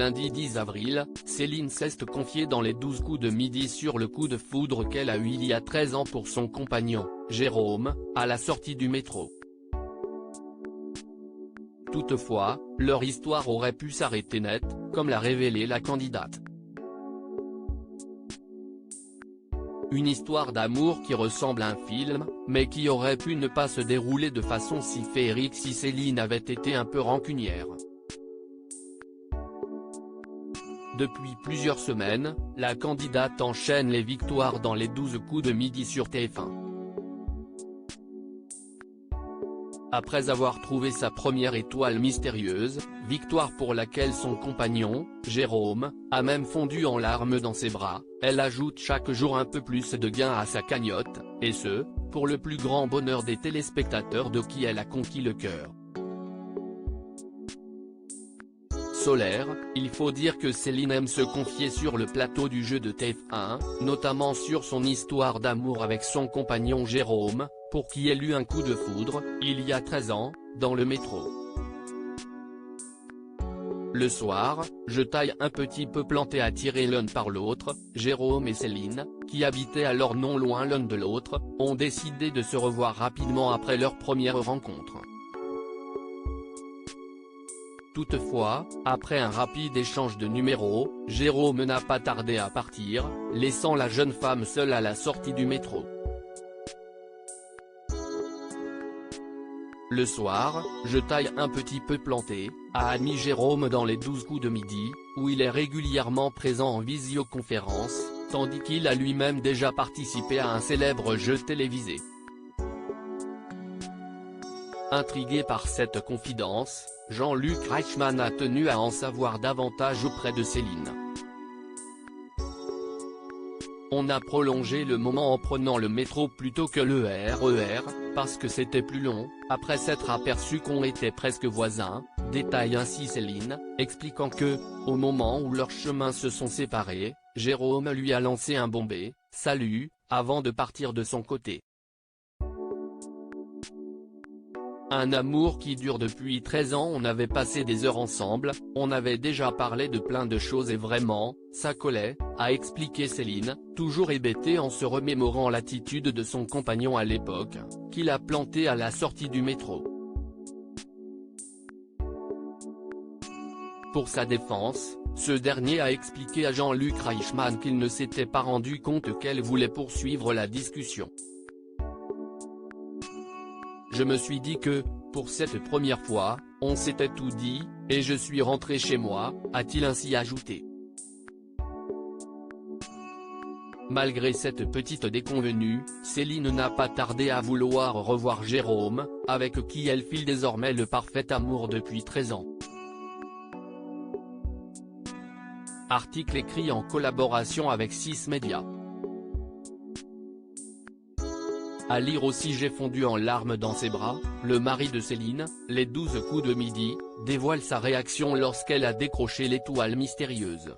Lundi 10 avril, Céline s'est confiée dans les 12 coups de midi sur le coup de foudre qu'elle a eu il y a 13 ans pour son compagnon, Jérôme, à la sortie du métro. Toutefois, leur histoire aurait pu s'arrêter net, comme l'a révélé la candidate. Une histoire d'amour qui ressemble à un film, mais qui aurait pu ne pas se dérouler de façon si féerique si Céline avait été un peu rancunière. Depuis plusieurs semaines, la candidate enchaîne les victoires dans les 12 coups de midi sur TF1. Après avoir trouvé sa première étoile mystérieuse, victoire pour laquelle son compagnon, Jérôme, a même fondu en larmes dans ses bras, elle ajoute chaque jour un peu plus de gains à sa cagnotte, et ce, pour le plus grand bonheur des téléspectateurs de qui elle a conquis le cœur. Solaire, il faut dire que Céline aime se confier sur le plateau du jeu de TF1, notamment sur son histoire d'amour avec son compagnon Jérôme, pour qui elle eut un coup de foudre, il y a 13 ans, dans le métro. Le soir, je taille un petit peu planté attirés l'un par l'autre, Jérôme et Céline, qui habitaient alors non loin l'un de l'autre, ont décidé de se revoir rapidement après leur première rencontre. Toutefois, après un rapide échange de numéros, Jérôme n'a pas tardé à partir, laissant la jeune femme seule à la sortie du métro. Le soir, je taille un petit peu planté, a admis Jérôme dans les 12 coups de midi, où il est régulièrement présent en visioconférence, tandis qu'il a lui-même déjà participé à un célèbre jeu télévisé. Intrigué par cette confidence, Jean-Luc Reichmann a tenu à en savoir davantage auprès de Céline. On a prolongé le moment en prenant le métro plutôt que le RER, parce que c'était plus long, après s'être aperçu qu'on était presque voisins, détaille ainsi Céline, expliquant que, au moment où leurs chemins se sont séparés, Jérôme lui a lancé un bon baiser, « Salut », avant de partir de son côté. Un amour qui dure depuis 13 ans. On avait passé des heures ensemble, on avait déjà parlé de plein de choses et vraiment, ça collait, a expliqué Céline, toujours hébétée en se remémorant l'attitude de son compagnon à l'époque, qu'il a planté à la sortie du métro. Pour sa défense, ce dernier a expliqué à Jean-Luc Reichmann qu'il ne s'était pas rendu compte qu'elle voulait poursuivre la discussion. Je me suis dit que, pour cette première fois, on s'était tout dit, et je suis rentré chez moi, a-t-il ainsi ajouté. Malgré cette petite déconvenue, Céline n'a pas tardé à vouloir revoir Jérôme, avec qui elle file désormais le parfait amour depuis 13 ans. Article écrit en collaboration avec 6 médias. À lire aussi. J'ai fondu en larmes dans ses bras, le mari de Céline, les 12 coups de midi, dévoile sa réaction lorsqu'elle a décroché l'étoile mystérieuse.